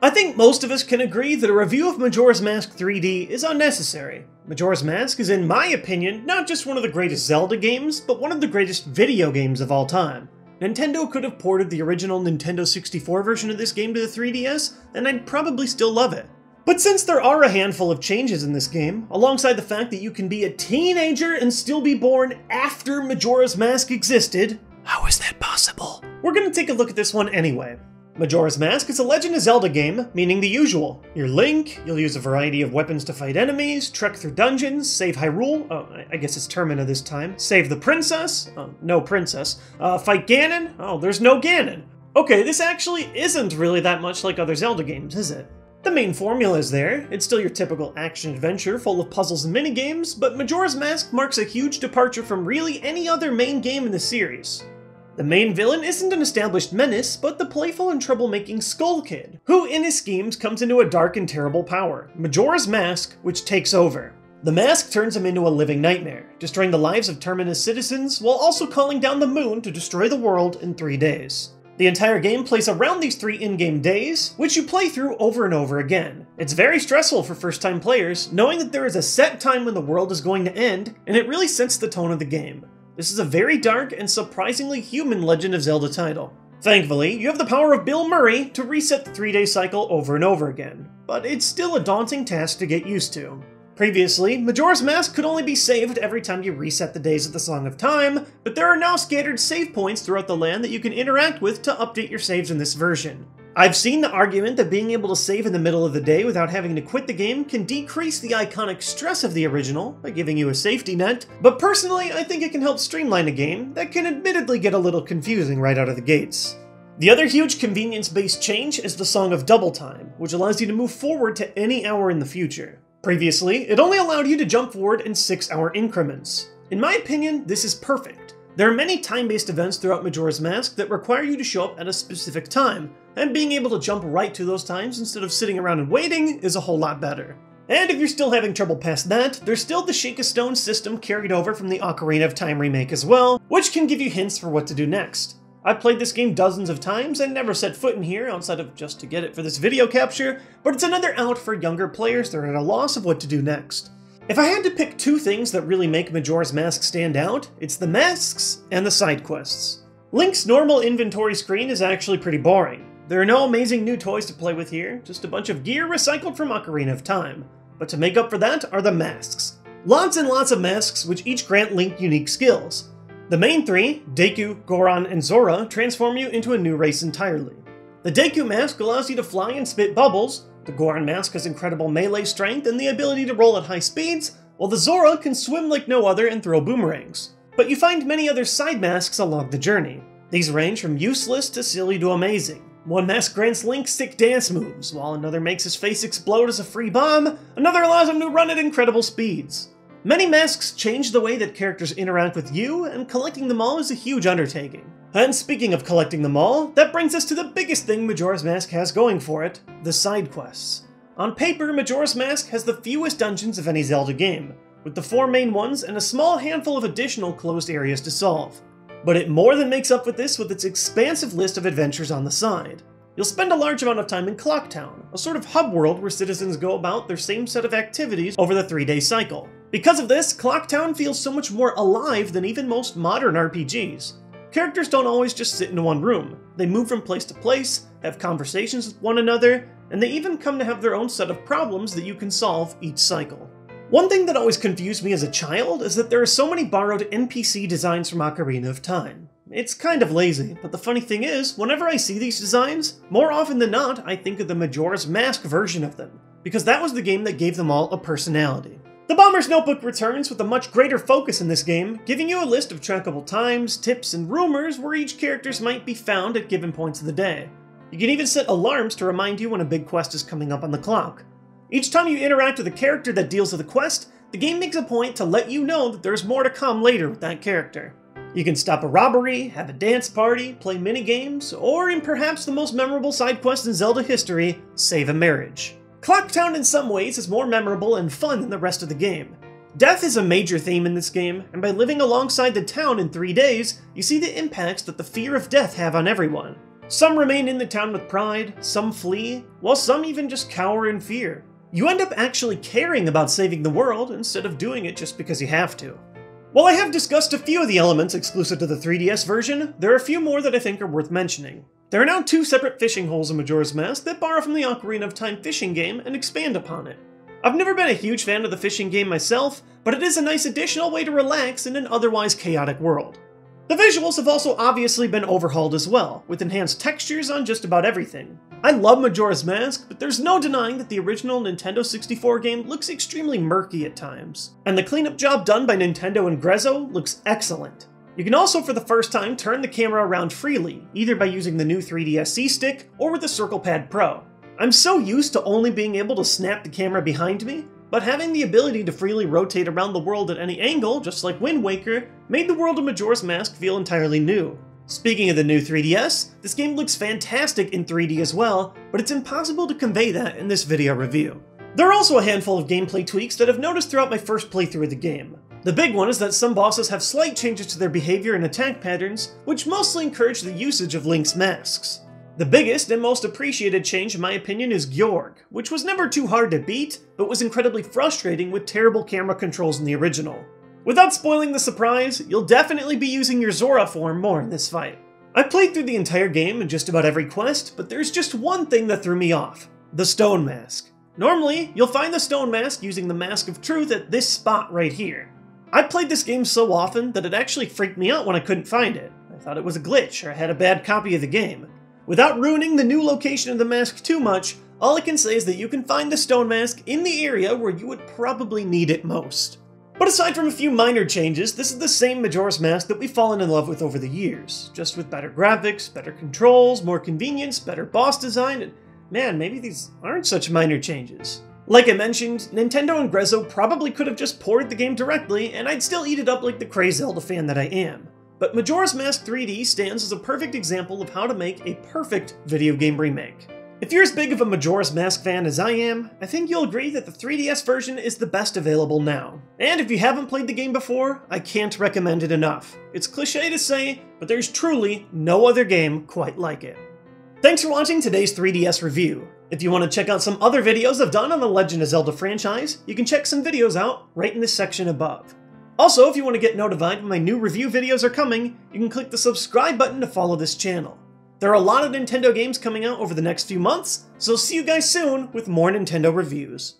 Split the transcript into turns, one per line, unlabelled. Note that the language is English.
I think most of us can agree that a review of Majora's Mask 3D is unnecessary. Majora's Mask is, in my opinion, not just one of the greatest Zelda games, but one of the greatest video games of all time. Nintendo could have ported the original Nintendo 64 version of this game to the 3DS, and I'd probably still love it. But since there are a handful of changes in this game, alongside the fact that you can be a teenager and still be born after Majora's Mask existed, how is that possible? We're gonna take a look at this one anyway. Majora's Mask is a Legend of Zelda game, meaning the usual. You're Link, you'll use a variety of weapons to fight enemies, trek through dungeons, save Hyrule, I guess it's Termina this time, save the princess, no princess, fight Ganon, there's no Ganon. Okay, this actually isn't really that much like other Zelda games, is it? The main formula is there, it's still your typical action-adventure full of puzzles and minigames, but Majora's Mask marks a huge departure from really any other main game in the series. The main villain isn't an established menace, but the playful and troublemaking Skull Kid, who in his schemes comes into a dark and terrible power, Majora's Mask, which takes over. The mask turns him into a living nightmare, destroying the lives of Termina's citizens, while also calling down the moon to destroy the world in 3 days. The entire game plays around these 3 in-game days, which you play through over and over again. It's very stressful for first-time players, knowing that there is a set time when the world is going to end, and it really sets the tone of the game. This is a very dark and surprisingly human Legend of Zelda title. Thankfully, you have the power of Bill Murray to reset the 3-day cycle over and over again, but it's still a daunting task to get used to. Previously, Majora's Mask could only be saved every time you reset the days of the Song of Time, but there are now scattered save points throughout the land that you can interact with to update your saves in this version. I've seen the argument that being able to save in the middle of the day without having to quit the game can decrease the iconic stress of the original by giving you a safety net, but personally I think it can help streamline a game that can admittedly get a little confusing right out of the gates. The other huge convenience-based change is the Song of Double Time, which allows you to move forward to any hour in the future. Previously, it only allowed you to jump forward in 6-hour increments. In my opinion, this is perfect. There are many time-based events throughout Majora's Mask that require you to show up at a specific time, and being able to jump right to those times instead of sitting around and waiting is a whole lot better. And if you're still having trouble past that, there's still the Shake a Stone system carried over from the Ocarina of Time remake as well, which can give you hints for what to do next. I've played this game dozens of times and never set foot in here outside of just to get it for this video capture, but it's another out for younger players that are at a loss of what to do next. If I had to pick 2 things that really make Majora's Mask stand out, it's the masks and the side quests. Link's normal inventory screen is actually pretty boring. There are no amazing new toys to play with here, just a bunch of gear recycled from Ocarina of Time. But to make up for that are the masks. Lots and lots of masks which each grant Link unique skills. The main 3, Deku, Goron, and Zora, transform you into a new race entirely. The Deku mask allows you to fly and spit bubbles, the Goron mask has incredible melee strength and the ability to roll at high speeds, while the Zora can swim like no other and throw boomerangs. But you find many other side masks along the journey. These range from useless to silly to amazing. One mask grants Link sick dance moves, while another makes his face explode as a free bomb, another allows him to run at incredible speeds. Many masks change the way that characters interact with you, and collecting them all is a huge undertaking. And speaking of collecting them all, that brings us to the biggest thing Majora's Mask has going for it, the side quests. On paper, Majora's Mask has the fewest dungeons of any Zelda game, with the 4 main ones and a small handful of additional closed areas to solve. But it more than makes up with this with its expansive list of adventures on the side. You'll spend a large amount of time in Clock Town, a sort of hub world where citizens go about their same set of activities over the 3-day cycle. Because of this, Clock Town feels so much more alive than even most modern RPGs. Characters don't always just sit in one room. They move from place to place, have conversations with one another, and they even come to have their own set of problems that you can solve each cycle. One thing that always confused me as a child is that there are so many borrowed NPC designs from Ocarina of Time. It's kind of lazy, but the funny thing is, whenever I see these designs, more often than not, I think of the Majora's Mask version of them, because that was the game that gave them all a personality. The Bomber's Notebook returns with a much greater focus in this game, giving you a list of trackable times, tips, and rumors where each characters might be found at given points of the day. You can even set alarms to remind you when a big quest is coming up on the clock. Each time you interact with a character that deals with a quest, the game makes a point to let you know that there's more to come later with that character. You can stop a robbery, have a dance party, play minigames, or in perhaps the most memorable side quest in Zelda history, save a marriage. Clock Town in some ways is more memorable and fun than the rest of the game. Death is a major theme in this game, and by living alongside the town in 3 days, you see the impacts that the fear of death have on everyone. Some remain in the town with pride, some flee, while some even just cower in fear. You end up actually caring about saving the world instead of doing it just because you have to. While I have discussed a few of the elements exclusive to the 3DS version, there are a few more that I think are worth mentioning. There are now 2 separate fishing holes in Majora's Mask that borrow from the Ocarina of Time fishing game and expand upon it. I've never been a huge fan of the fishing game myself, but it is a nice additional way to relax in an otherwise chaotic world. The visuals have also obviously been overhauled as well, with enhanced textures on just about everything. I love Majora's Mask, but there's no denying that the original Nintendo 64 game looks extremely murky at times, and the cleanup job done by Nintendo and Grezzo looks excellent. You can also for the first time turn the camera around freely, either by using the new 3DS C-Stick or with the Circle Pad Pro. I'm so used to only being able to snap the camera behind me, but having the ability to freely rotate around the world at any angle, just like Wind Waker, made the world of Majora's Mask feel entirely new. Speaking of the new 3DS, this game looks fantastic in 3D as well, but it's impossible to convey that in this video review. There are also a handful of gameplay tweaks that I've noticed throughout my first playthrough of the game. The big one is that some bosses have slight changes to their behavior and attack patterns, which mostly encourage the usage of Link's masks. The biggest and most appreciated change in my opinion is Gjorg, which was never too hard to beat, but was incredibly frustrating with terrible camera controls in the original. Without spoiling the surprise, you'll definitely be using your Zora form more in this fight. I played through the entire game in just about every quest, but there's just one thing that threw me off: the stone mask. Normally, you'll find the stone mask using the Mask of Truth at this spot right here. I played this game so often that it actually freaked me out when I couldn't find it. I thought it was a glitch or I had a bad copy of the game. Without ruining the new location of the mask too much, all I can say is that you can find the stone mask in the area where you would probably need it most. But aside from a few minor changes, this is the same Majora's Mask that we've fallen in love with over the years, just with better graphics, better controls, more convenience, better boss design, and man, maybe these aren't such minor changes. Like I mentioned, Nintendo and Grezzo probably could have just ported the game directly, and I'd still eat it up like the crazy Zelda fan that I am. But Majora's Mask 3D stands as a perfect example of how to make a perfect video game remake. If you're as big of a Majora's Mask fan as I am, I think you'll agree that the 3DS version is the best available now. And if you haven't played the game before, I can't recommend it enough. It's cliché to say, but there's truly no other game quite like it. Thanks for watching today's 3DS review. If you want to check out some other videos I've done on the Legend of Zelda franchise, you can check some videos out right in this section above. Also, if you want to get notified when my new review videos are coming, you can click the subscribe button to follow this channel. There are a lot of Nintendo games coming out over the next few months, so see you guys soon with more Nintendo reviews.